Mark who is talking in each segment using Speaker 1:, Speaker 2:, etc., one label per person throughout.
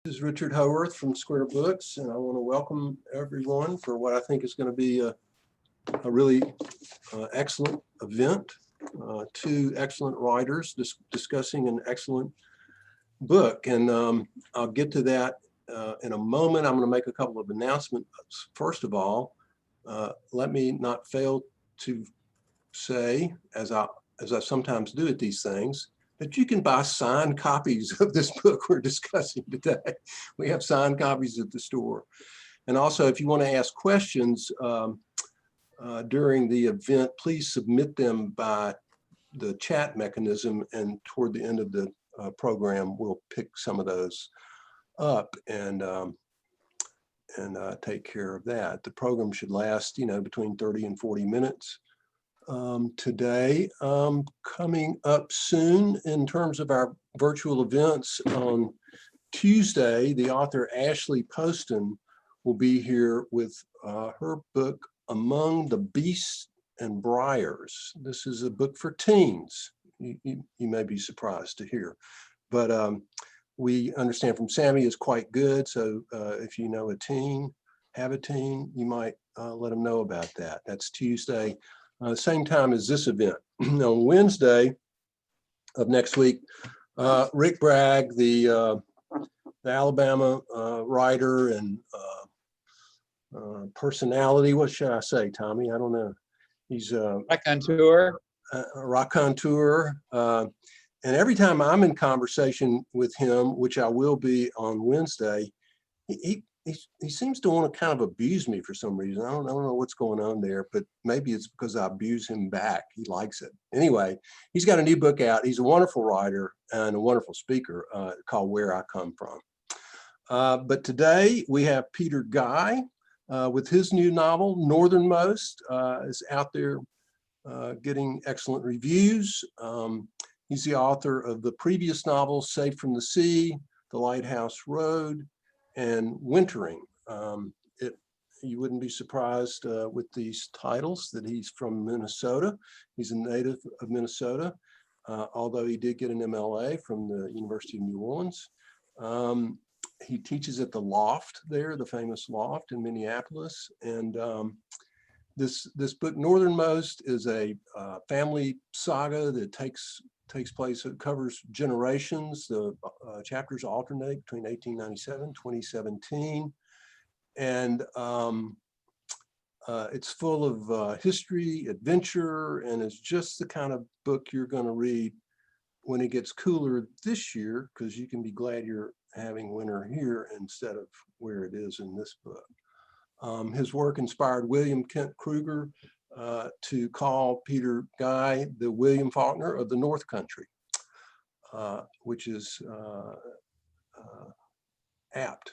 Speaker 1: This is Richard Howarth from Square Books, and I want to welcome everyone for what I think is going to be a really excellent event. Two excellent writers discussing an excellent book, and I'll get to that in a moment. I'm going to make a couple of announcements. First of all, let me not fail to say, as I sometimes do at these things, that you can buy signed copies of this book we're discussing today. We have signed copies at the store. And also, if you want to ask questions during the event, please submit them by the chat mechanism, and toward the end of the program, we'll pick some of those up and take care of that. The program should last, between 30 and 40 minutes. Today, coming up soon in terms of our virtual events, on Tuesday, the author Ashley Poston will be here with her book, Among the Beasts and Briars. This is a book for teens. You may be surprised to hear, but we understand from Sammy is quite good. So if you know a teen, have a teen, you might let them know about that. That's Tuesday. Same time as this event. On Wednesday of next week, Rick Bragg, the Alabama writer and personality, what should I say, Tommy? I don't know. He's
Speaker 2: raconteur.
Speaker 1: A raconteur. And every time I'm in conversation with him, which I will be on Wednesday, he seems to want to kind of abuse me for some reason. I don't know what's going on there, but maybe it's because I abuse him back. He likes it. Anyway, he's got a new book out. He's a wonderful writer and a wonderful speaker called Where I Come From. But today we have Peter Geye with his new novel, Northernmost, is out there getting excellent reviews. He's the author of the previous novels, Safe from the Sea, The Lighthouse Road, and Wintering. You wouldn't be surprised with these titles that he's from Minnesota. He's a native of Minnesota, although he did get an MLA from the University of New Orleans. He teaches at the Loft there, the famous Loft in Minneapolis. And this book, Northernmost, is a family saga that takes place, it covers generations. The chapters alternate between 1897, 2017. And it's full of history, adventure, and it's just the kind of book you're going to read when it gets cooler this year, because you can be glad you're having winter here instead of where it is in this book. His work inspired William Kent Kruger to call Peter Geye the William Faulkner of the North Country, which is apt.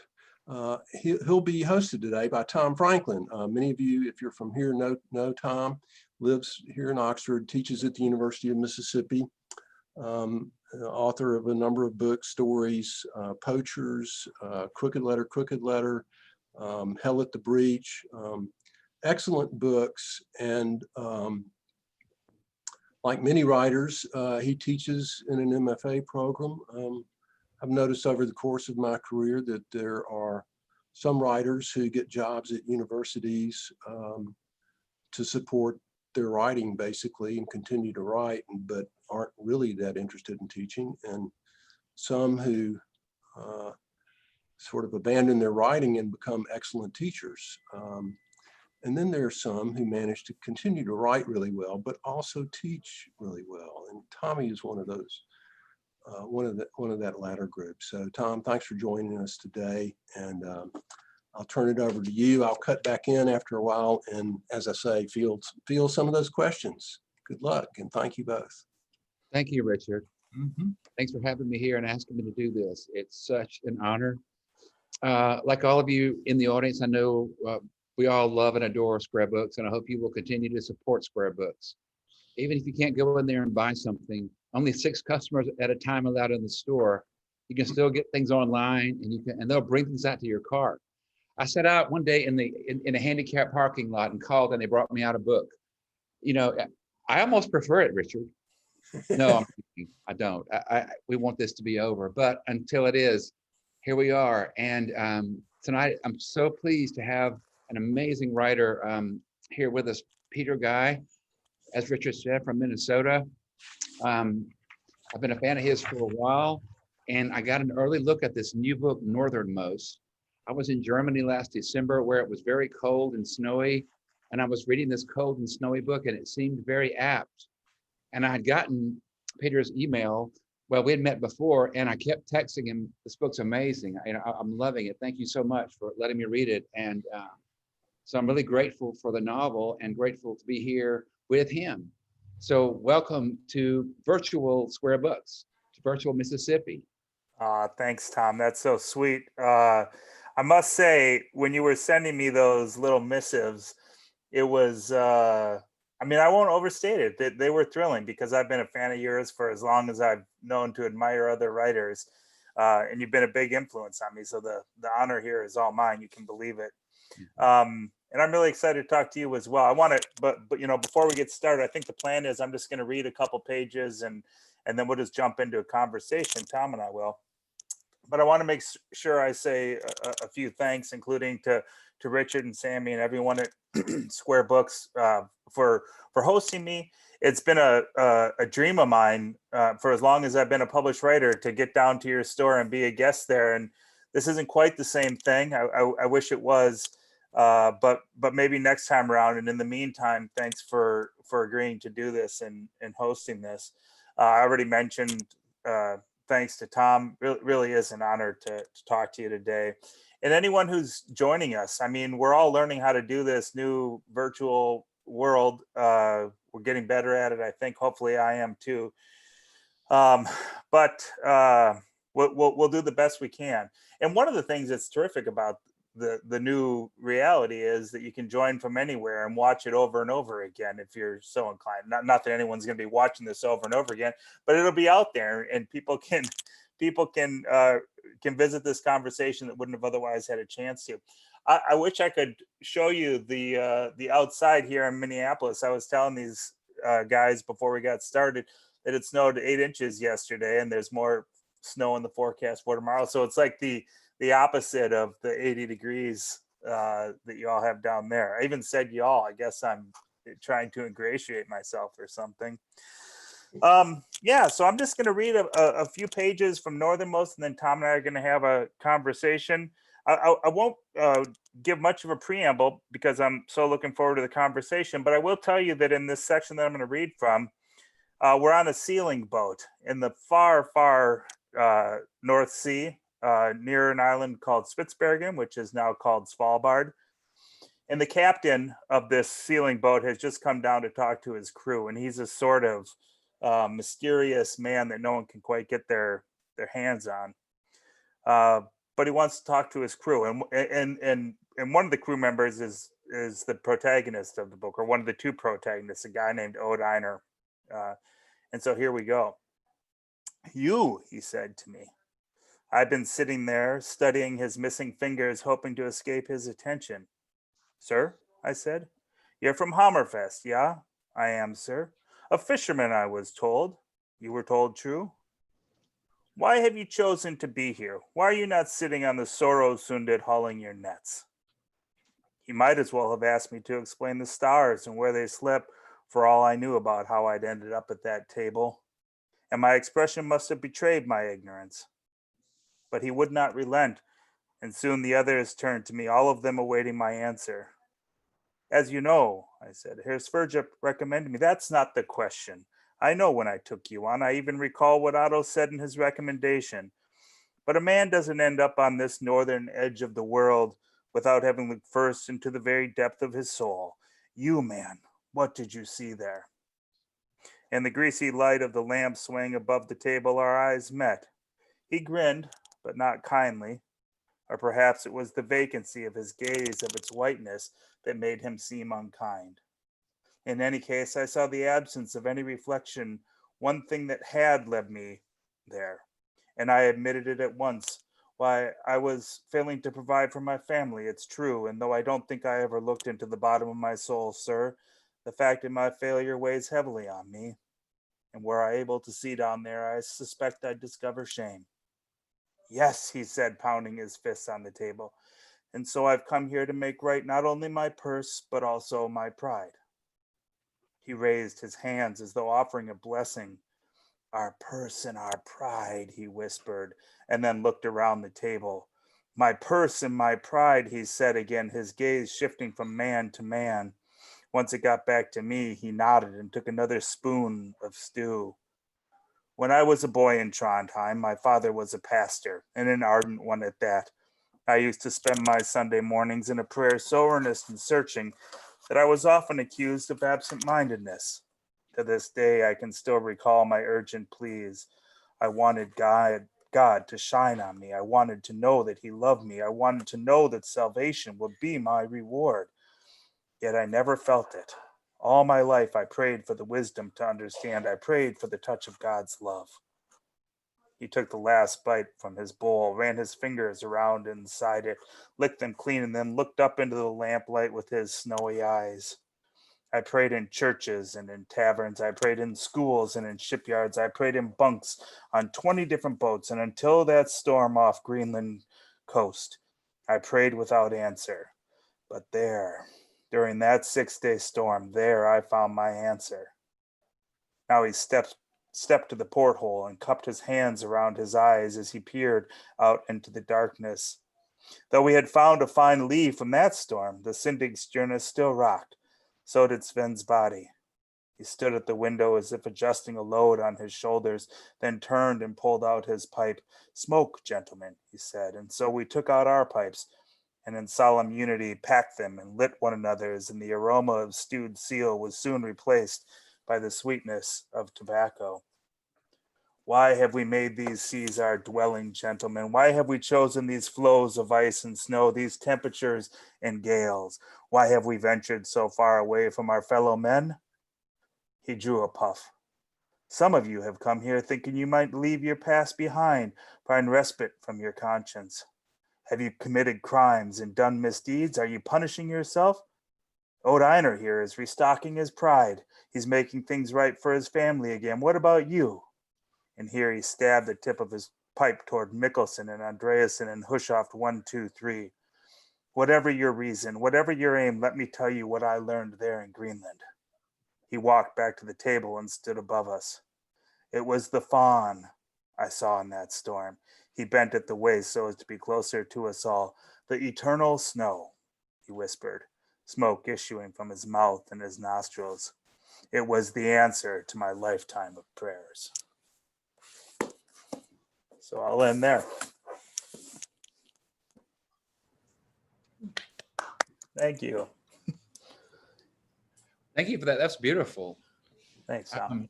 Speaker 1: He'll be hosted today by Tom Franklin. Many of you, if you're from here, know Tom. Lives here in Oxford, teaches at the University of Mississippi, author of a number of books, stories, Poachers, Crooked Letter, Hell at the Breach, excellent books. And like many writers, he teaches in an MFA program. I've noticed over the course of my career that there are some writers who get jobs at universities to support their writing, basically, and continue to write, but aren't really that interested in teaching. And some who sort of abandon their writing and become excellent teachers. And then there are some who manage to continue to write really well, but also teach really well. And Tommy is one of those, one of that latter group. So Tom, thanks for joining us today. And I'll turn it over to you. I'll cut back in after a while. And as I say, field some of those questions. Good luck, and thank you both.
Speaker 2: Thank you, Richard. Thanks for having me here and asking me to do this. It's such an honor. Like all of you in the audience, I know we all love and adore Square Books, and I hope you will continue to support Square Books. Even if you can't go in there and buy something, only 6 customers at a time allowed in the store, you can still get things online, and they'll bring things out to your car. I sat out one day in a handicapped parking lot and called, and they brought me out a book. You know, I almost prefer it, Richard. No, I don't. We want this to be over, but until it is, here we are. And tonight, I'm so pleased to have an amazing writer here with us, Peter Geye, as Richard said, from Minnesota. I've been a fan of his for a while, and I got an early look at this new book, Northernmost. I was in Germany last December where it was very cold and snowy, and I was reading this cold and snowy book, and it seemed very apt. And I had gotten Peter's email. Well, we had met before, and I kept texting him, "This book's amazing. I'm loving it. Thank you so much for letting me read it." And so I'm really grateful for the novel and grateful to be here with him. So welcome to virtual Square Books, to virtual Mississippi.
Speaker 3: Thanks, Tom. That's so sweet. I must say, when you were sending me those little missives, it was, I mean, I won't overstate it. They were thrilling because I've been a fan of yours for as long as I've known to admire other writers. And you've been a big influence on me. So the honor here is all mine. You can believe it. And I'm really excited to talk to you as well. I want to, but you know, before we get started, I think the plan is I'm just going to read a couple pages and then we'll just jump into a conversation. Tom and I will. But I want to make sure I say a few thanks, including to Richard and Sammy and everyone at Square Books for hosting me. It's been a dream of mine for as long as I've been a published writer to get down to your store and be a guest there. And this isn't quite the same thing. I wish it was, but maybe next time around. And in the meantime, thanks for agreeing to do this and hosting this. I already mentioned. Thanks to Tom. Really is an honor to talk to you today. And anyone who's joining us, I mean, we're all learning how to do this new virtual world. We're getting better at it, I think. Hopefully I am too. But we'll do the best we can. And one of the things that's terrific about the new reality is that you can join from anywhere and watch it over and over again if you're so inclined. Not that anyone's going to be watching this over and over again, but it'll be out there and people can visit this conversation that wouldn't have otherwise had a chance to. I wish I could show you the outside here in Minneapolis. I was telling these guys before we got started that it snowed 8 inches yesterday and there's more snow in the forecast for tomorrow. So it's like the opposite of the 80 degrees that you all have down there. I even said y'all. I guess I'm trying to ingratiate myself or something. Yeah, so I'm just going to read a few pages from Northernmost, and then Tom and I are going to have a conversation. I won't give much of a preamble because I'm so looking forward to the conversation, but I will tell you that in this section that I'm going to read from, we're on a sealing boat in the far, far North Sea. Near an island called Spitsbergen, which is now called Svalbard. And the captain of this sealing boat has just come down to talk to his crew. And he's a sort of mysterious man that no one can quite get their hands on. But he wants to talk to his crew. And one of the crew members is the protagonist of the book, or one of the two protagonists, a guy named Ode Einer. And so here we go. "You," he said to me. I've been sitting there, studying his missing fingers, hoping to escape his attention. "Sir," I said. "You're from Hammerfest, yeah?" "I am, sir." "A fisherman, I was told." "You were told true?" "Why have you chosen to be here? Why are you not sitting on the Sorrow-Sunded hauling your nets?" He might as well have asked me to explain the stars and where they slept, for all I knew about how I'd ended up at that table. And my expression must have betrayed my ignorance. But he would not relent, and soon the others turned to me, all of them awaiting my answer. "As you know," I said, "Herr Sverjup recommended me." "That's not the question. I know when I took you on. I even recall what Otto said in his recommendation. But a man doesn't end up on this northern edge of the world without having looked first into the very depth of his soul. You, man, what did you see there?" In the greasy light of the lamp swaying above the table, our eyes met. He grinned, but not kindly, or perhaps it was the vacancy of his gaze of its whiteness that made him seem unkind. In any case, I saw the absence of any reflection, one thing that had led me there, and I admitted it at once. Why, I was failing to provide for my family, it's true, and though I don't think I ever looked into the bottom of my soul, sir, the fact of my failure weighs heavily on me, and were I able to see down there, I suspect I'd discover shame. Yes, he said, pounding his fists on the table. And so I've come here to make right not only my purse, but also my pride. He raised his hands as though offering a blessing. Our purse and our pride, he whispered, and then looked around the table. My purse and my pride, he said again, his gaze shifting from man to man. Once it got back to me, he nodded and took another spoon of stew. When I was a boy in Trondheim, my father was a pastor, and an ardent one at that. I used to spend my Sunday mornings in a prayer so earnest and searching that I was often accused of absent mindedness. To this day, I can still recall my urgent pleas. I wanted God to shine on me. I wanted to know that He loved me. I wanted to know that salvation would be my reward. Yet I never felt it. All my life, I prayed for the wisdom to understand. I prayed for the touch of God's love. He took the last bite from his bowl, ran his fingers around inside it, licked them clean, and then looked up into the lamplight with his snowy eyes. I prayed in churches and in taverns. I prayed in schools and in shipyards. I prayed in bunks on 20 different boats. And until that storm off Greenland coast, I prayed without answer. But there, during that 6-day storm, there I found my answer. Now he stepped to the porthole and cupped his hands around his eyes as he peered out into the darkness. Though we had found a fine lee from that storm, the Sindingstjerne still rocked. So did Sven's body. He stood at the window as if adjusting a load on his shoulders, then turned and pulled out his pipe. Smoke, gentlemen, he said, and so we took out our pipes, and in solemn unity packed them and lit one another's, and the aroma of stewed seal was soon replaced by the sweetness of tobacco. Why have we made these seas our dwelling, gentlemen? Why have we chosen these flows of ice and snow, these temperatures and gales? Why have we ventured so far away from our fellow men? He drew a puff. Some of you have come here thinking you might leave your past behind, find respite from your conscience. Have you committed crimes and done misdeeds? Are you punishing yourself? Old Einar here is restocking his pride. He's making things right for his family again. What about you? And here he stabbed the tip of his pipe toward Mikkelsen and Andreasen and Hushoft 1, 2, 3. Whatever your reason, whatever your aim, let me tell you what I learned there in Greenland. He walked back to the table and stood above us. It was the fawn I saw in that storm. He bent at the waist so as to be closer to us all. The eternal snow, he whispered, smoke issuing from his mouth and his nostrils. It was the answer to my lifetime of prayers. So I'll end there. Thank you.
Speaker 2: Thank you for that. That's beautiful.
Speaker 3: Thanks, Tom.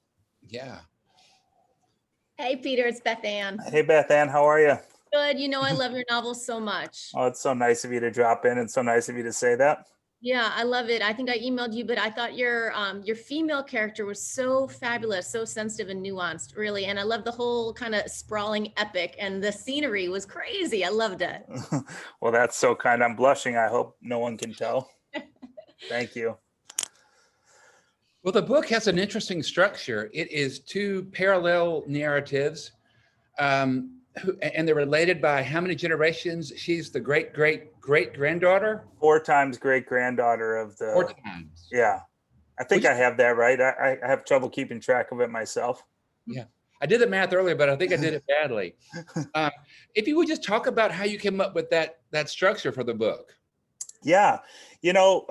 Speaker 2: Yeah.
Speaker 4: Hey, Peter, it's Beth Ann.
Speaker 3: Hey, Beth Ann, how are you?
Speaker 4: Good. You know, I love your novels so much.
Speaker 3: Oh, it's so nice of you to drop in and so nice of you to say that.
Speaker 4: Yeah, I love it. I think I emailed you, but I thought your female character was so fabulous, so sensitive and nuanced, really. And I love the whole kind of sprawling epic, and the scenery was crazy. I loved it.
Speaker 3: Well, that's so kind. I'm blushing. I hope no one can tell. Thank you.
Speaker 2: Well, the book has an interesting structure. It is two parallel narratives, and they're related by how many generations? She's the great-great-great-granddaughter?
Speaker 3: 4 times great-granddaughter of the...
Speaker 2: 4 times.
Speaker 3: Yeah. I think I have that right. I have trouble keeping track of it myself.
Speaker 2: Yeah. I did the math earlier, but I think I did it badly. If you would just talk about how you came up with that structure for the book.
Speaker 3: Yeah. You know,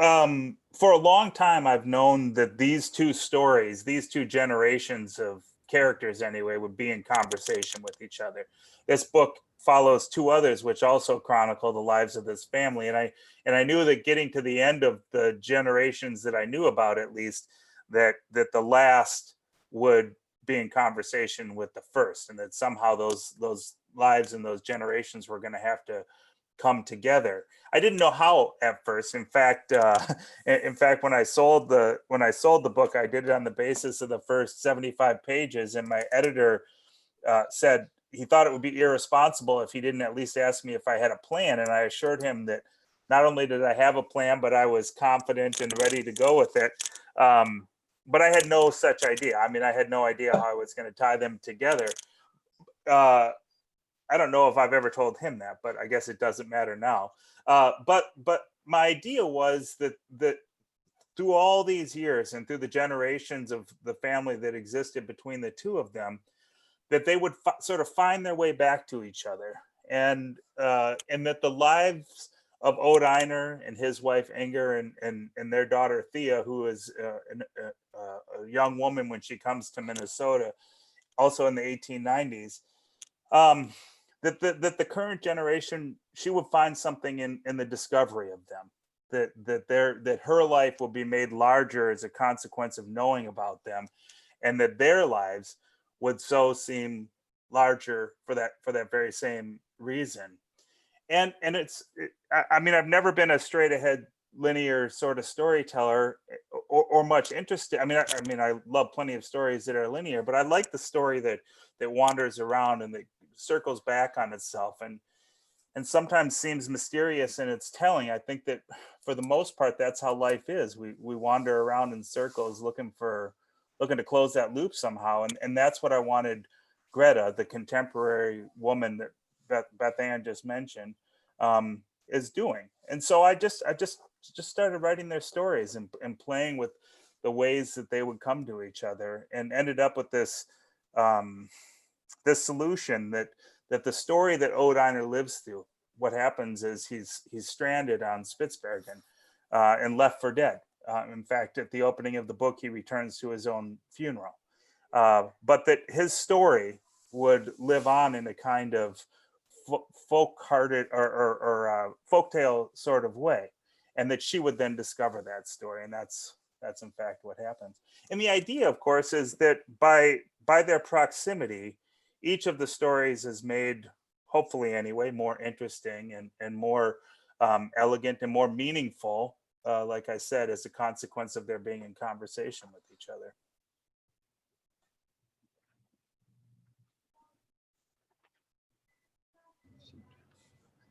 Speaker 3: for a long time, I've known that these two stories, these two generations of characters anyway, would be in conversation with each other. This book follows 2 others, which also chronicle the lives of this family. And I knew that getting to the end of the generations that I knew about, at least, that the last would be in conversation with the first, and that somehow those lives and those generations were going to have to come together. I didn't know how at first. In fact, when I sold the book, I did it on the basis of the first 75 pages, and my editor said he thought it would be irresponsible if he didn't at least ask me if I had a plan. And I assured him that not only did I have a plan, but I was confident and ready to go with it. But I had no such idea. I mean, I had no idea how I was going to tie them together. I don't know if I've ever told him that, but I guess it doesn't matter now. But my idea was that through all these years and through the generations of the family that existed between the two of them, that they would sort of find their way back to each other, and that the lives of Ode Einer and his wife Inger and their daughter Thea, who is a young woman when she comes to Minnesota, also in the 1890s, that the current generation, she would find something in the discovery of them, that her life will be made larger as a consequence of knowing about them, and that their lives would so seem larger for that very same reason. And I mean, I've never been a straight ahead linear sort of storyteller, or much interested. I mean, I love plenty of stories that are linear, but I like the story that wanders around and that circles back on itself, and sometimes seems mysterious in its telling. I think that for the most part, that's how life is. We wander around in circles looking to close that loop somehow. And that's what I wanted Greta, the contemporary woman that Beth Ann just mentioned, is doing. And so I just started writing their stories and playing with the ways that they would come to each other, and ended up with this this solution that the story that Ode Einer lives through, what happens is he's stranded on Spitsbergen, and left for dead. In fact, at the opening of the book, he returns to his own funeral. But that his story would live on in a kind of folk-hearted or folktale sort of way, and that she would then discover that story, and that's in fact what happens. And the idea, of course, is that by their proximity, each of the stories is made, hopefully anyway, more interesting and more elegant and more meaningful, like I said, as a consequence of their being in conversation with each other.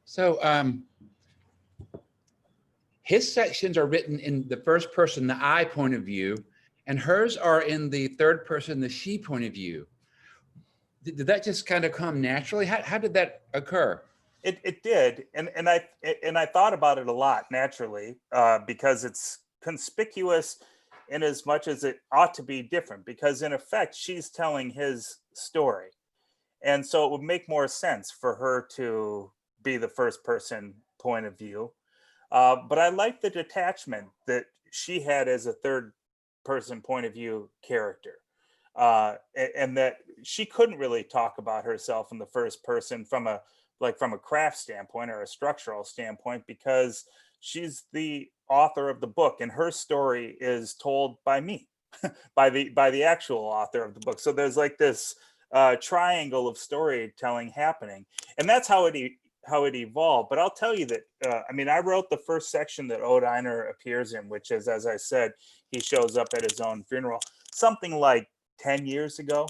Speaker 2: So his sections are written in the first person, the I point of view, and hers are in the third person, the she point of view. Did that just kind of come naturally? How did that occur?
Speaker 3: It did, and I thought about it a lot naturally, because it's conspicuous in as much as it ought to be different, because in effect she's telling his story, and so it would make more sense for her to be the first person point of view. But I like the detachment that she had as a third person point of view character, and that she couldn't really talk about herself in the first person from a craft standpoint or a structural standpoint, because she's the author of the book and her story is told by me, by the actual author of the book. So there's like this triangle of storytelling happening, and that's how it evolved. But I'll tell you that I mean, I wrote the first section that Ode Einer appears in, which is, as I said, he shows up at his own funeral, something like 10 years ago,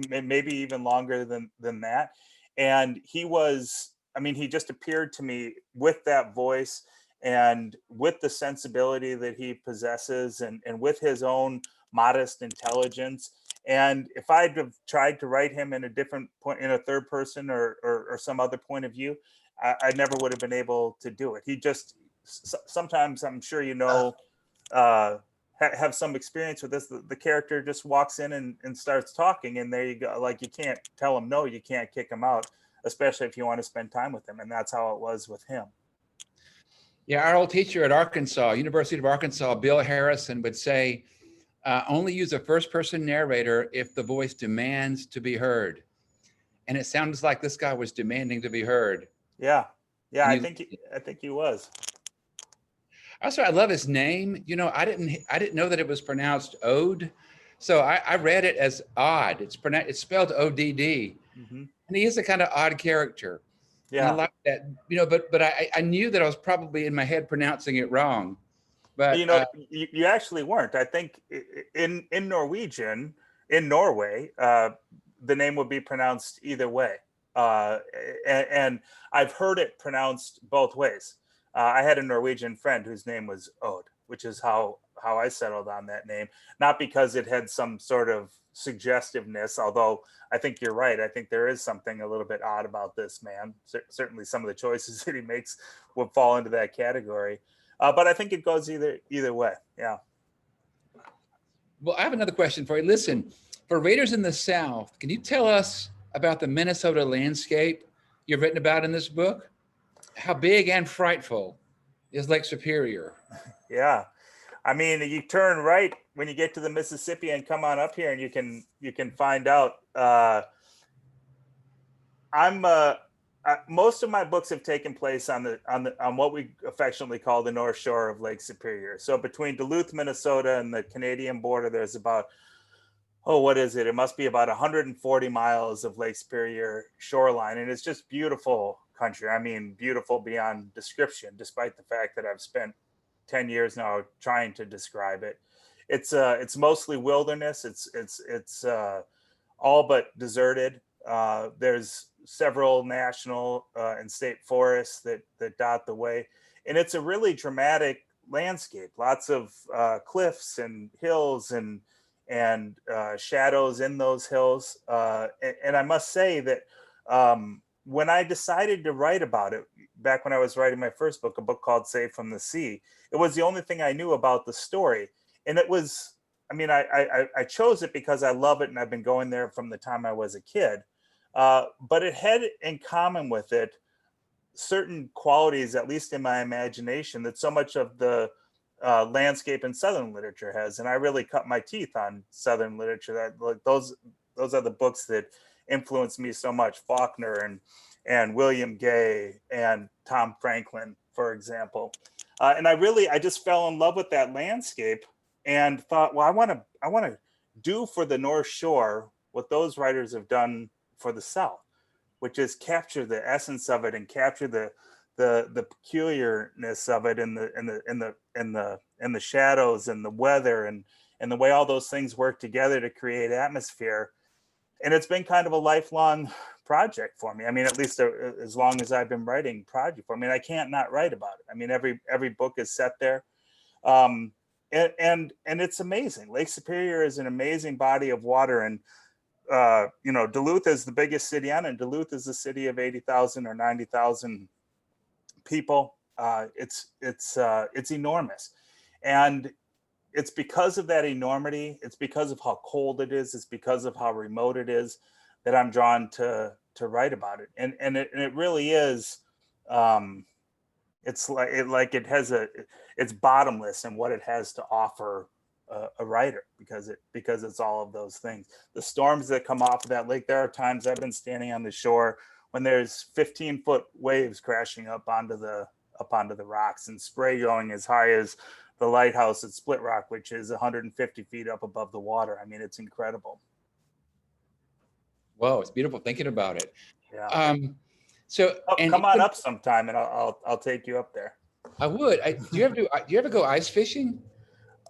Speaker 3: maybe even longer than that. And he was, I mean, he just appeared to me with that voice and with the sensibility that he possesses, and with his own modest intelligence. And if I'd have tried to write him in a different point, in a third person or some other point of view, I never would have been able to do it. He just, sometimes, I'm sure you know, have some experience with this. The character just walks in and starts talking, and there you go. Like, you can't tell him no, you can't kick him out, especially if you want to spend time with him. And that's how it was with him.
Speaker 2: Yeah, our old teacher at Arkansas, University of Arkansas, Bill Harrison, would say, only use a first person narrator if the voice demands to be heard. And it sounds like this guy was demanding to be heard.
Speaker 3: Yeah. I think he was.
Speaker 2: Also, I love his name. You know, I didn't know that it was pronounced Ode. So I read it as odd. It's spelled O-D-D.
Speaker 3: Mm-hmm.
Speaker 2: And he is a kind of odd character.
Speaker 3: Yeah.
Speaker 2: And I like that, you know, but I knew that I was probably in my head pronouncing it wrong. But
Speaker 3: you know, you actually weren't. I think in Norwegian, in Norway, the name would be pronounced either way. And I've heard it pronounced both ways. I had a Norwegian friend whose name was Ode, which is how how I settled on that name, not because it had some sort of suggestiveness, although I think you're right. I think there is something a little bit odd about this man. Certainly some of the choices that he makes would fall into that category. But I think it goes either way. Yeah.
Speaker 2: Well, I have another question for you. Listen, for Raiders in the South, can you tell us about the Minnesota landscape you've written about in this book? How big and frightful is Lake Superior?
Speaker 3: Yeah. I mean, you turn right when you get to the Mississippi and come on up here, and you can find out. Most of my books have taken place on what we affectionately call the North Shore of Lake Superior. So between Duluth, Minnesota, and the Canadian border, there's about what is it? It must be about 140 miles of Lake Superior shoreline, and it's just beautiful country. I mean, beautiful beyond description, despite the fact that I've spent 10 years now trying to describe it. It's mostly wilderness. It's all but deserted. There's several national and state forests that dot the way, and it's a really dramatic landscape. Lots of cliffs and hills and shadows in those hills. And I must say that when I decided to write about it, back when I was writing my first book, a book called Saved from the Sea, it was the only thing I knew about the story. And it was, I mean, I chose it because I love it and I've been going there from the time I was a kid. But it had in common with it certain qualities, at least in my imagination, that so much of the landscape in Southern literature has. And I really cut my teeth on Southern literature. That, like, those are the books that influenced me so much. Faulkner and William Geye and Tom Franklin, for example. And I just fell in love with that landscape and thought, well, I want to do for the North Shore what those writers have done for the South, which is capture the essence of it and capture the peculiarness of it and the shadows and the weather and the way all those things work together to create atmosphere. And it's been kind of a lifelong project for me. I mean, at least as long as I've been writing project for me. I mean, I can't not write about it. I mean, every book is set there. And it's amazing. Lake Superior is an amazing body of water. And Duluth is the biggest city on it. And Duluth is a city of 80,000 or 90,000 people. It's enormous. And it's because of that enormity, it's because of how cold it is, it's because of how remote it is that I'm drawn to write about it. And it really is, it's it's bottomless in what it has to offer a writer, because it's all of those things. The storms that come off of that lake, there are times I've been standing on the shore when there's 15-foot waves crashing up onto the rocks and spray going as high as the lighthouse at Split Rock, which is 150 feet up above the water. I mean, it's incredible.
Speaker 2: Whoa, it's beautiful thinking about it.
Speaker 3: Yeah. Come on up sometime, and I'll take you up there.
Speaker 2: I would. Do you ever go ice fishing?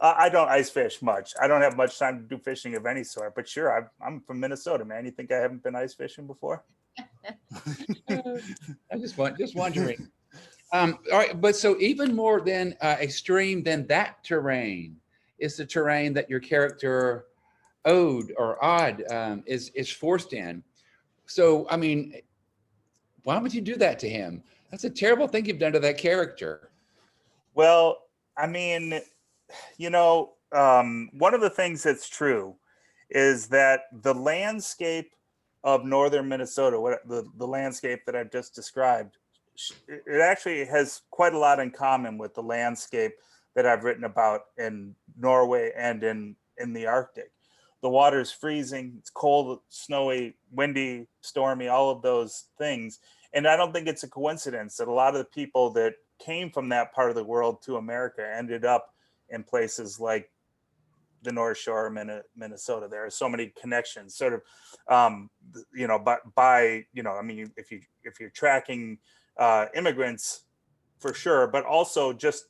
Speaker 3: I don't ice fish much. I don't have much time to do fishing of any sort. But sure, I'm from Minnesota, man. You think I haven't been ice fishing before?
Speaker 2: I'm just wondering. All right, but so even more than extreme than that terrain is the terrain that your character Odd is forced in. So I mean, why would you do that to him? That's a terrible thing you've done to that character.
Speaker 3: Well, I mean, one of the things that's true is that the landscape of northern Minnesota, the landscape that I've just described, it actually has quite a lot in common with the landscape that I've written about in Norway and in the Arctic. The water's freezing, it's cold, snowy, windy, stormy, all of those things. And I don't think it's a coincidence that a lot of the people that came from that part of the world to America ended up in places like the North Shore of Minnesota. There are so many connections, sort of, if you're tracking immigrants, for sure, but also just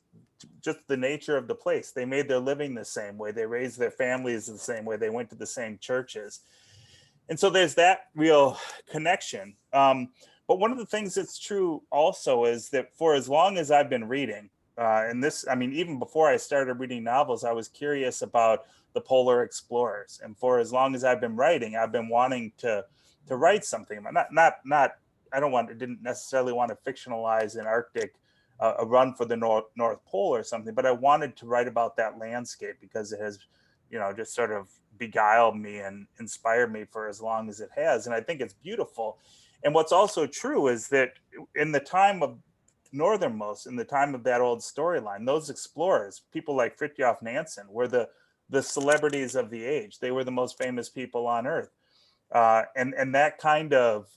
Speaker 3: the nature of the place. They made their living the same way. They raised their families the same way. They went to the same churches. And so there's that real connection. But one of the things that's true also is that for as long as I've been reading, and this, I mean, even before I started reading novels, I was curious about the polar explorers. And for as long as I've been writing, I've been wanting to write something. Didn't necessarily want to fictionalize an Arctic, a run for the North Pole or something, but I wanted to write about that landscape because it has, just sort of beguiled me and inspired me for as long as it has. And I think it's beautiful. And what's also true is that in the time of Northernmost, in the time of that old storyline, those explorers, people like Fridtjof Nansen, were the celebrities of the age. They were the most famous people on Earth, and that kind of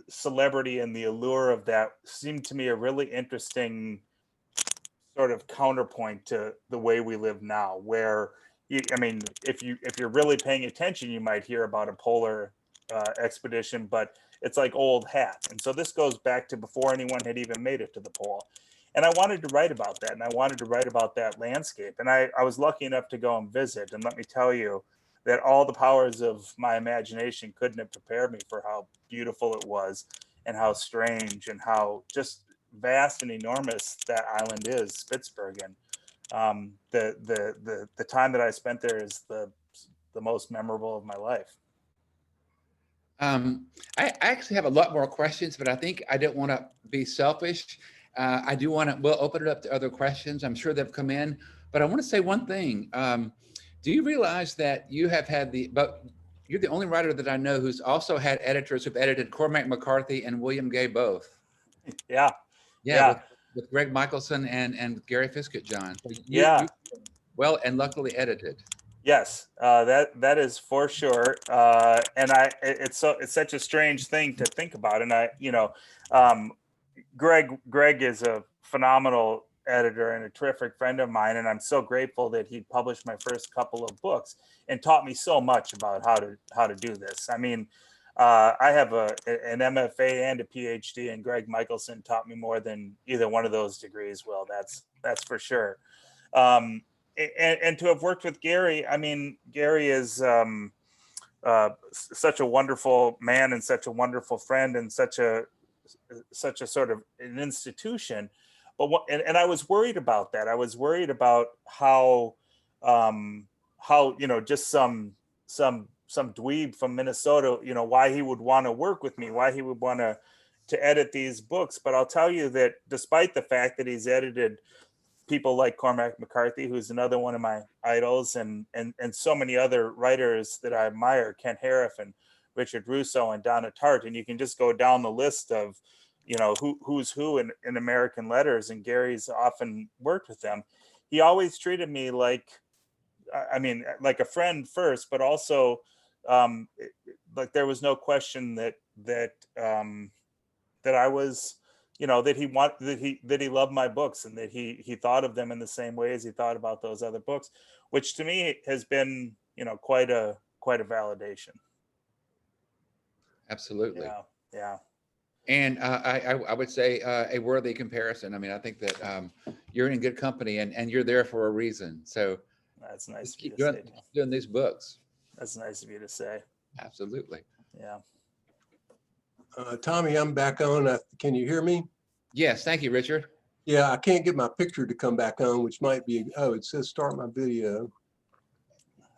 Speaker 3: celebrity and the allure of that seemed to me a really interesting sort of counterpoint to the way we live now, where if you're really paying attention, you might hear about a polar expedition, but it's like old hat. And so this goes back to before anyone had even made it to the pole. And I wanted to write about that, and I wanted to write about that landscape. And I was lucky enough to go and visit. And let me tell you that all the powers of my imagination couldn't have prepared me for how beautiful it was, and how strange and how just vast and enormous that island is, Spitsbergen. The time that I spent there is the most memorable of my life.
Speaker 2: I actually have a lot more questions, but I think I don't want to be selfish. I do want to, we'll open it up to other questions. I'm sure they've come in, but I want to say one thing. Do you realize that you have had you're the only writer that I know who's also had editors who've edited Cormac McCarthy and William Gay both?
Speaker 3: Yeah.
Speaker 2: Yeah. With Greg Michelson and Gary Fiskett, John. So you well and luckily edited.
Speaker 3: Yes, that is for sure. And it's such a strange thing to think about. And Greg is a phenomenal editor and a terrific friend of mine, and I'm so grateful that he published my first couple of books and taught me so much about how to do this. I mean, I have an MFA and a PhD, and Greg Michelson taught me more than either one of those degrees will. That's for sure. And to have worked with Gary, I mean, Gary is such a wonderful man and such a wonderful friend and such a sort of an institution. But and I was worried about that. I was worried about how just some dweeb from Minnesota, why he would want to work with me, why he would want to edit these books. But I'll tell you that despite the fact that he's edited people like Cormac McCarthy, who's another one of my idols, and so many other writers that I admire, Ken Harif and Richard Russo and Donna Tartt, and you can just go down the list of, who's who in American letters, and Gary's often worked with them. He always treated me like a friend first, but also like there was no question that I was, that he loved my books, and that he thought of them in the same way as he thought about those other books, which to me has been, quite a validation.
Speaker 2: Absolutely.
Speaker 3: Yeah.
Speaker 2: And I would say a worthy comparison. I mean, I think that you're in good company, and you're there for a reason. So
Speaker 3: that's nice of you
Speaker 2: keep
Speaker 3: to say.
Speaker 2: doing these books.
Speaker 3: That's nice of you to say.
Speaker 2: Absolutely.
Speaker 3: Yeah.
Speaker 1: Tommy, I'm back on. Can you hear me?
Speaker 2: Yes, thank you, Richard.
Speaker 1: Yeah, I can't get my picture to come back on, which might be, it says start my video.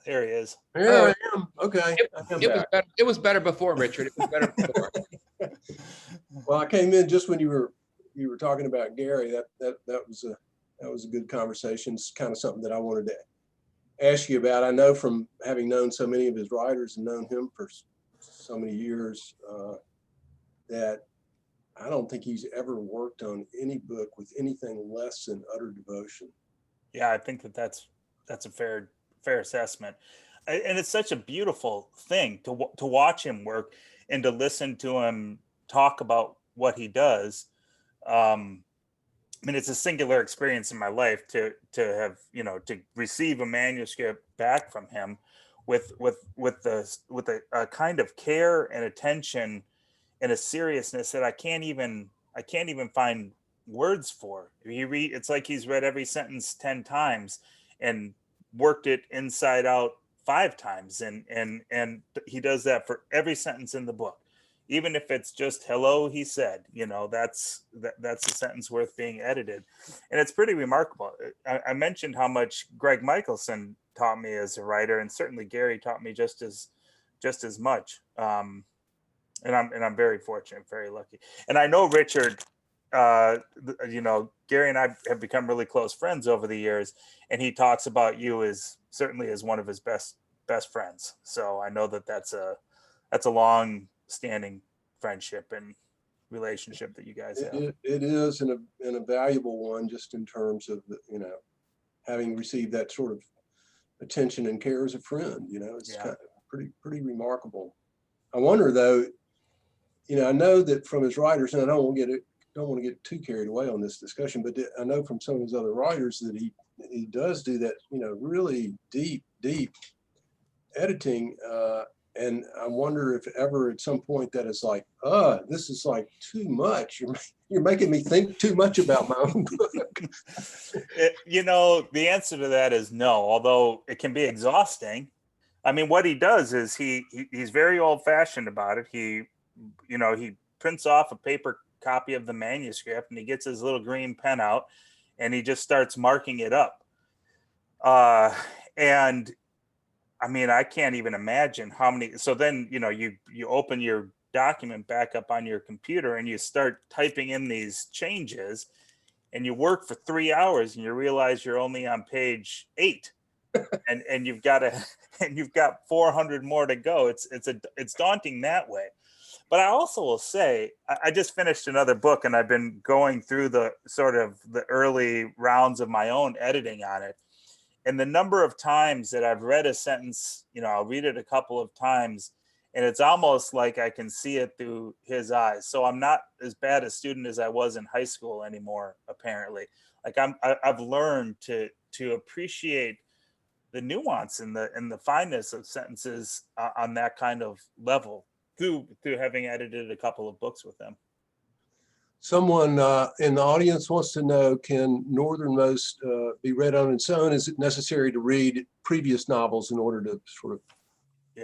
Speaker 3: There he is.
Speaker 1: Here I am. Okay.
Speaker 2: It was better before, Richard. It was better before.
Speaker 1: Well, I came in just when you were talking about Gary. That was a good conversation. It's kind of something that I wanted to ask you about. I know from having known so many of his writers and known him for so many years, that I don't think he's ever worked on any book with anything less than utter devotion.
Speaker 3: Yeah, I think that's a fair assessment. And it's such a beautiful thing to watch him work and to listen to him talk about what he does. I mean, it's a singular experience in my life to have, to receive a manuscript back from him with a kind of care and attention and a seriousness that I can't even find words for. It's like he's read every sentence 10 times and worked it inside out 5 times. And he does that for every sentence in the book. even if it's just hello, he said, that's a sentence worth being edited. And it's pretty remarkable. I mentioned how much Greg Michelson taught me as a writer, and certainly Gary taught me just as much. And I'm very fortunate, very lucky. And I know Richard, Gary and I have become really close friends over the years, and he talks about you as certainly as one of his best friends. So I know that's a long standing friendship and relationship that you guys have.
Speaker 1: It is, and a valuable one, just in terms of having received that sort of attention and care as a friend. It's kind of pretty remarkable. I wonder though, I know that from his writers, and I don't want to get too carried away on this discussion, but I know from some of his other writers that he does do that, really deep editing. And I wonder if ever at some point that is like, this is like too much. You're making me think too much about my own book.
Speaker 3: The answer to that is no, although it can be exhausting. I mean, what he does is he's very old fashioned about it. He prints off a paper copy of the manuscript, and he gets his little green pen out, and he just starts marking it up. And I mean, I can't even imagine how many. So then, you open your document back up on your computer, and you start typing in these changes, and you work for 3 hours, and you realize you're only on page 8, and you've got 400 more to go. It's daunting that way. But I also will say, I just finished another book, and I've been going through the sort of the early rounds of my own editing on it. And the number of times that I've read a sentence, I'll read it a couple of times, and it's almost like I can see it through his eyes. So I'm not as bad a student as I was in high school anymore, apparently. Like I've learned to appreciate the nuance and the fineness of sentences on that kind of level through having edited a couple of books with him.
Speaker 1: Someone in the audience wants to know, can Northernmost be read on its own? Is it necessary to read previous novels in order to sort of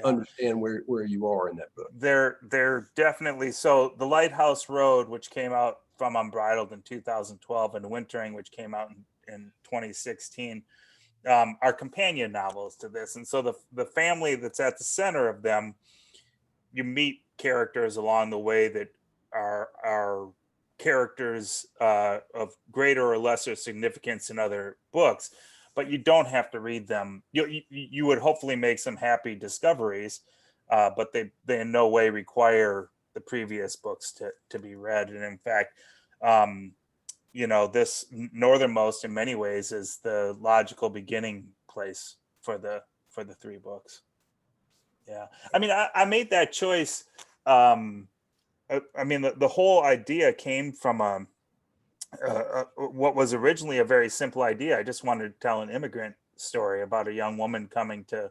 Speaker 1: understand where you are in that book?
Speaker 3: They're definitely. So The Lighthouse Road, which came out from Unbridled in 2012, and Wintering, which came out in 2016, are companion novels to this. And so the family that's at the center of them, you meet characters along the way that are characters of greater or lesser significance in other books, but you don't have to read them. You would hopefully make some happy discoveries, but they in no way require the previous books to be read. And in fact, this Northernmost in many ways is the logical beginning place for the 3 books. Yeah, I mean, I made that choice. I mean, the whole idea came from what was originally a very simple idea. I just wanted to tell an immigrant story about a young woman coming to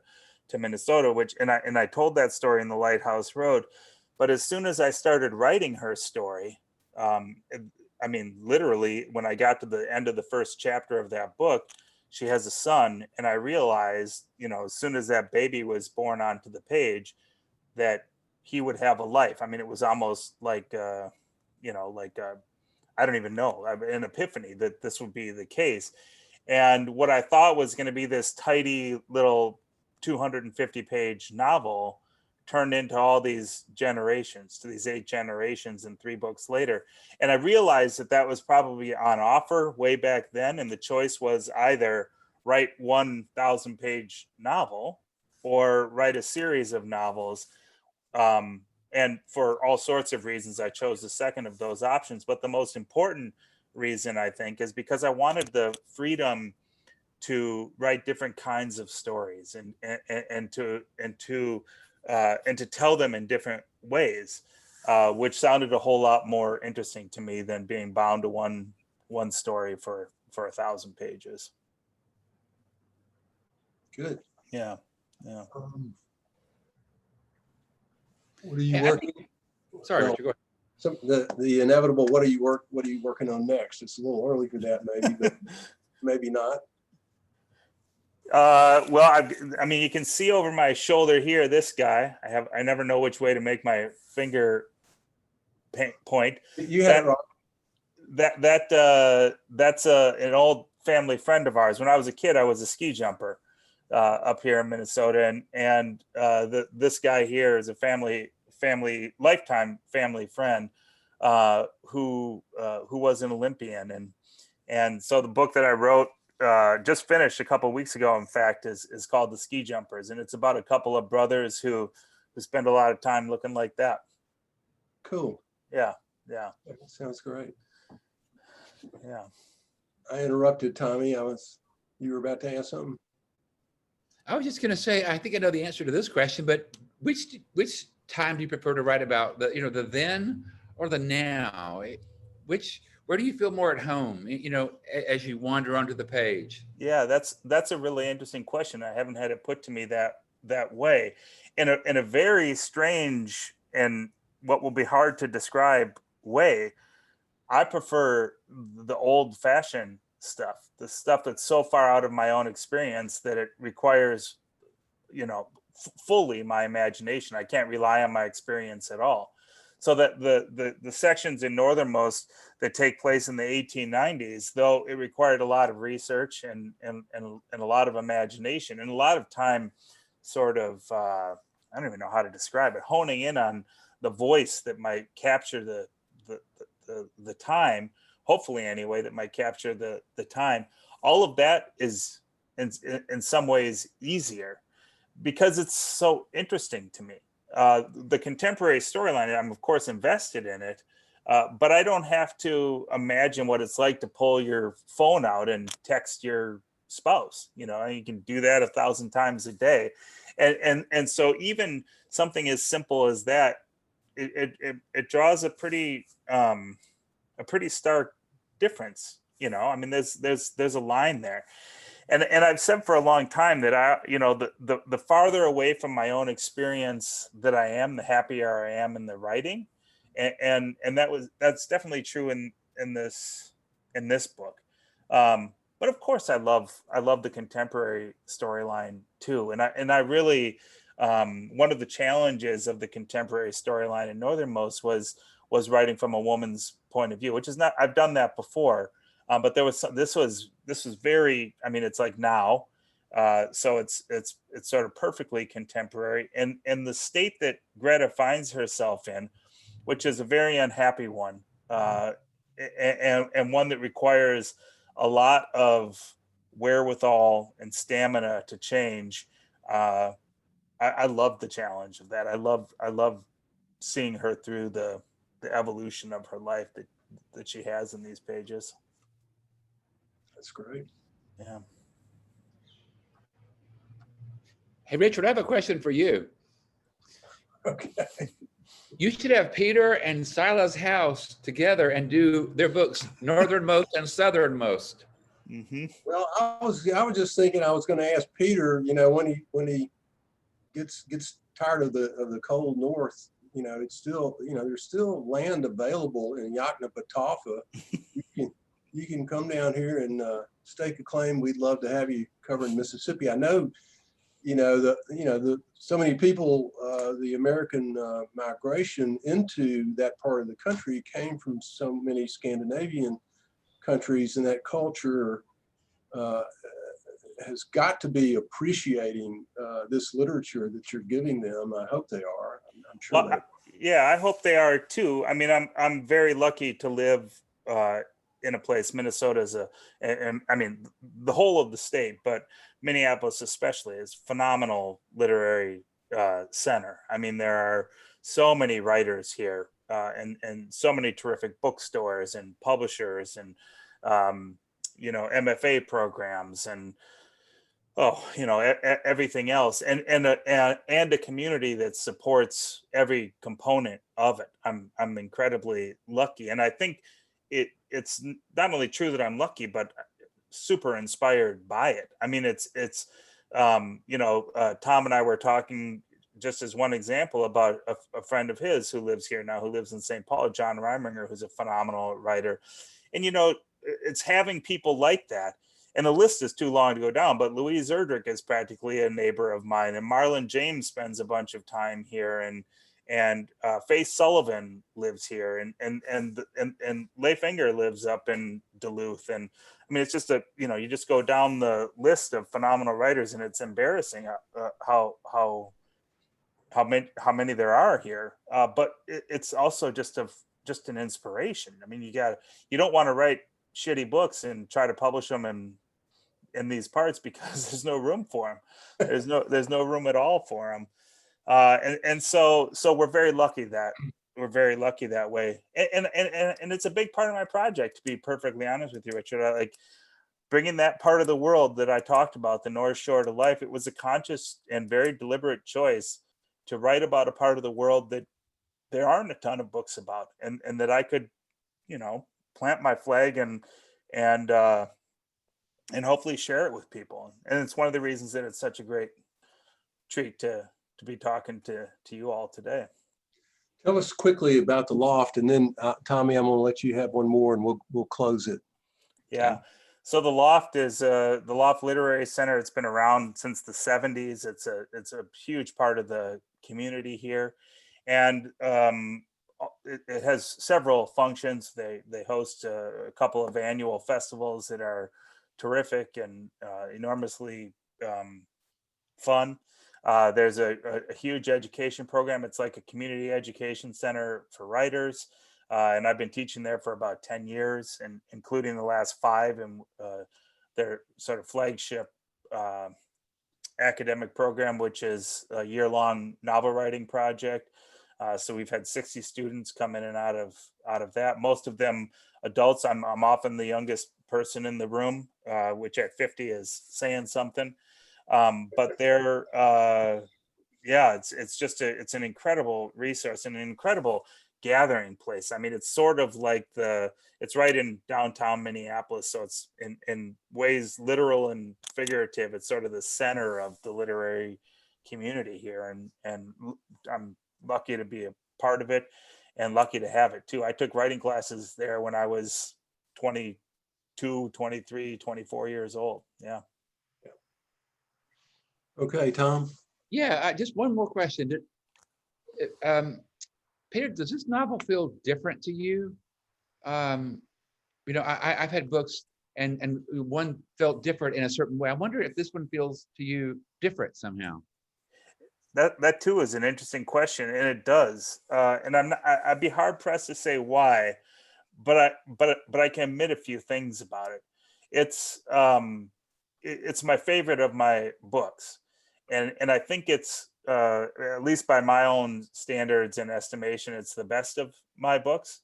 Speaker 3: Minnesota, and I told that story in The Lighthouse Road. But as soon as I started writing her story, I mean, literally, when I got to the end of the first chapter of that book, she has a son, and I realized, as soon as that baby was born onto the page, that he would have a life. I mean, it was almost like, I don't even know, an epiphany that this would be the case. And what I thought was going to be this tidy little 250-page novel turned into all these generations, to these 8 generations and 3 books later. And I realized that was probably on offer way back then. And the choice was either write 1,000-page novel or write a series of novels. And for all sorts of reasons, I chose the second of those options. But the most important reason, I think, is because I wanted the freedom to write different kinds of stories and to tell them in different ways, which sounded a whole lot more interesting to me than being bound to one story for 1,000 pages.
Speaker 1: Good.
Speaker 3: Yeah.
Speaker 1: What are you working?
Speaker 2: Sorry, Richard, go ahead.
Speaker 1: The inevitable. What are you working on next? It's a little early for that, maybe, but maybe not.
Speaker 3: Well, I mean, you can see over my shoulder here, this guy. I never know which way to make my finger point.
Speaker 1: You had it wrong.
Speaker 3: That's an old family friend of ours. When I was a kid, I was a ski jumper up here in Minnesota, and this guy here is a lifetime family friend who was an Olympian, and so the book that I wrote just finished a couple of weeks ago, in fact, is called The Ski Jumpers, and it's about a couple of brothers who spend a lot of time looking like that.
Speaker 1: Cool.
Speaker 3: Yeah.
Speaker 1: That sounds great.
Speaker 3: Yeah.
Speaker 1: I interrupted, Tommy. You were about to ask something?
Speaker 2: I was just going to say, I think I know the answer to this question, but which time do you prefer to write about, the then or the now? Where do you feel more at home, as you wander onto the page?
Speaker 3: Yeah, that's a really interesting question. I haven't had it put to me that way. In a very strange and what will be hard to describe way, I prefer the old-fashioned stuff, the stuff that's so far out of my own experience that it requires, fully my imagination. I can't rely on my experience at all. So that the sections in Northernmost that take place in the 1890s, though it required a lot of research and a lot of imagination and a lot of time, sort of, I don't even know how to describe it, honing in on the voice that might capture the time, hopefully anyway, that might capture the time. All of that is in some ways easier because it's so interesting to me. The contemporary storyline, I'm of course invested in it, but I don't have to imagine what it's like to pull your phone out and text your spouse. You can do that 1,000 times a day, and so even something as simple as that, it draws a pretty stark difference. I mean, there's a line there. And I've said for a long time that the farther away from my own experience that I am, the happier I am in the writing, and that's definitely true in this book. But of course, I love the contemporary storyline too, and I really one of the challenges of the contemporary storyline in Northernmost was writing from a woman's point of view, which is not, I've done that before. But this was very, I mean, it's like now, so it's sort of perfectly contemporary, and the state that Greta finds herself in, which is a very unhappy one, and one that requires a lot of wherewithal and stamina to change. I love the challenge of that. I love seeing her through the evolution of her life that she has in these pages.
Speaker 1: That's great.
Speaker 3: Yeah.
Speaker 2: Hey, Richard, I have a question for you.
Speaker 1: Okay.
Speaker 2: You should have Peter and Silas House together and do their books, Northernmost and Southernmost.
Speaker 3: Mm-hmm.
Speaker 1: Well, I was just thinking I was going to ask Peter, when he gets tired of the cold north, it's still, there's still land available in Yoknapatawpha. You can come down here and stake a claim. We'd love to have you covering Mississippi. I know, so many people, the American migration into that part of the country came from so many Scandinavian countries, and that culture has got to be appreciating this literature that you're giving them. I hope they are. I'm sure.
Speaker 3: Well, yeah, I hope they are too. I mean, I'm very lucky to live in a place. Minnesota is and I mean, the whole of the state, but Minneapolis especially is phenomenal literary center. I mean, there are so many writers here, and so many terrific bookstores and publishers and MFA programs and everything else, and a community that supports every component of it. I'm incredibly lucky, and I think it's not only true that I'm lucky, but super inspired by it. I mean, it's Tom and I were talking, just as one example, about a friend of his who lives here now, who lives in St. Paul, John Reiminger, who's a phenomenal writer. And it's having people like that. And the list is too long to go down, but Louise Erdrich is practically a neighbor of mine, and Marlon James spends a bunch of time here, and and Faye Sullivan lives here, and Leif Enger lives up in Duluth. And I mean, it's just you just go down the list of phenomenal writers, and it's embarrassing how many there are here. But it's also just an inspiration. I mean, you don't want to write shitty books and try to publish them in these parts because there's no room for them. There's no room at all for them. So we're very lucky that way. And it's a big part of my project, to be perfectly honest with you, Richard. I like bringing that part of the world that I talked about, the North Shore, to life. It was a conscious and very deliberate choice to write about a part of the world that there aren't a ton of books about, and that I could, plant my flag and hopefully share it with people. And it's one of the reasons that it's such a great treat to be talking to you all today.
Speaker 1: Tell us quickly about the Loft, and then Tommy, I'm going to let you have one more, and we'll close it.
Speaker 3: Yeah. So the Loft is the Loft Literary Center. It's been around since the 70s. It's a huge part of the community here, and it has several functions. They host a couple of annual festivals that are terrific and enormously fun. There's a huge education program. It's like a community education center for writers. And I've been teaching there for about 10 years, and including the last 5 in their sort of flagship academic program, which is a year-long novel writing project. So we've had 60 students come in and out of that. Most of them adults. I'm often the youngest person in the room, which at 50 is saying something. But they're it's an incredible resource and an incredible gathering place. I mean, it's sort of like it's right in downtown Minneapolis, so it's in ways literal and figurative. It's sort of the center of the literary community here, and I'm lucky to be a part of it and lucky to have it too. I took writing classes there when I was 22, 23, 24 years old. Yeah.
Speaker 1: Okay, Tom.
Speaker 2: Yeah, just one more question. Peter, does this novel feel different to you? I've had books and one felt different in a certain way. I wonder if this one feels to you different somehow.
Speaker 3: That too is an interesting question, and it does. And I'd be hard pressed to say why, but I can admit a few things about it. It's my favorite of my books, and I think it's at least by my own standards and estimation, it's the best of my books,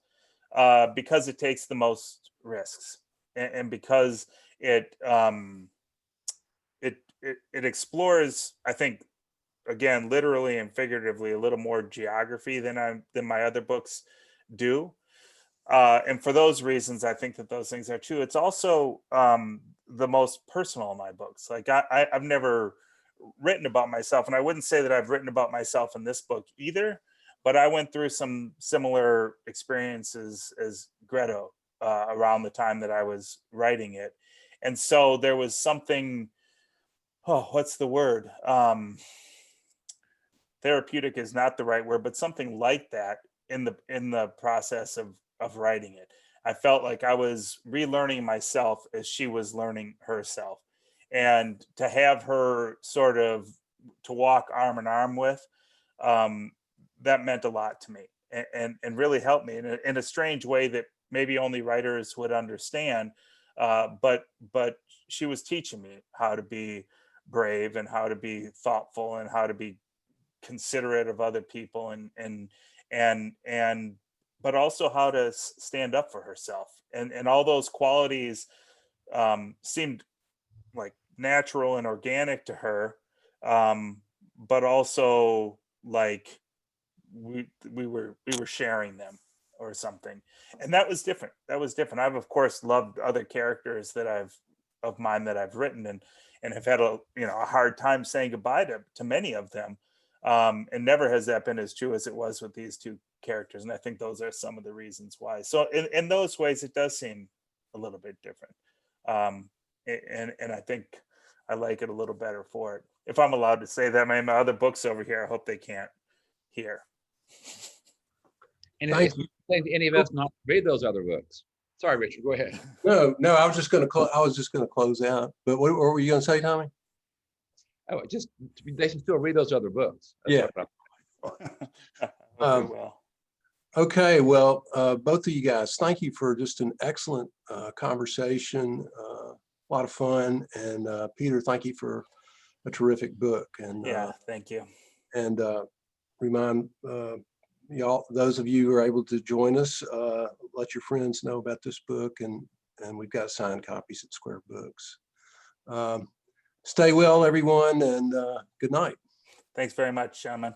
Speaker 3: because it takes the most risks, and because it explores, I think, again, literally and figuratively, a little more geography than my other books do. And for those reasons, I think that those things are true. It's also the most personal of my books. Like I've never written about myself, and I wouldn't say that I've written about myself in this book either, but I went through some similar experiences as Greta around the time that I was writing it. And so there was something, what's the word? Therapeutic is not the right word, but something like that in the process of writing it. I felt like I was relearning myself as she was learning herself, and to have her sort of to walk arm in arm with, that meant a lot to me, and really helped me in a strange way that maybe only writers would understand. But she was teaching me how to be brave and how to be thoughtful and how to be considerate of other people, and but also how to stand up for herself, and all those qualities seemed like natural and organic to her, but also like we were sharing them or something. And that was different. I've of course loved other characters of mine that I've written, and have had a hard time saying goodbye to many of them. And never has that been as true as it was with these 2 characters. And I think those are some of the reasons why. So in those ways, it does seem a little bit different. And I think I like it a little better for it. If I'm allowed to say that, my other books over here, I hope they can't hear.
Speaker 2: And
Speaker 1: Thank
Speaker 2: it's not saying to any of us not to read those other books. Sorry, Richard, go ahead.
Speaker 1: No, I was just going to close out. But what were you going to say, Tommy?
Speaker 2: Oh, just they should still read those other books. That's
Speaker 1: Yeah.
Speaker 3: Well,
Speaker 1: Okay, well, both of you guys, thank you for just an excellent conversation, a lot of fun. And Peter, thank you for a terrific book. And
Speaker 3: yeah, thank you.
Speaker 1: and remind y'all, those of you who are able to join us, let your friends know about this book, and we've got signed copies at Square Books. Stay well, everyone, and good night.
Speaker 3: Thanks very much, gentlemen.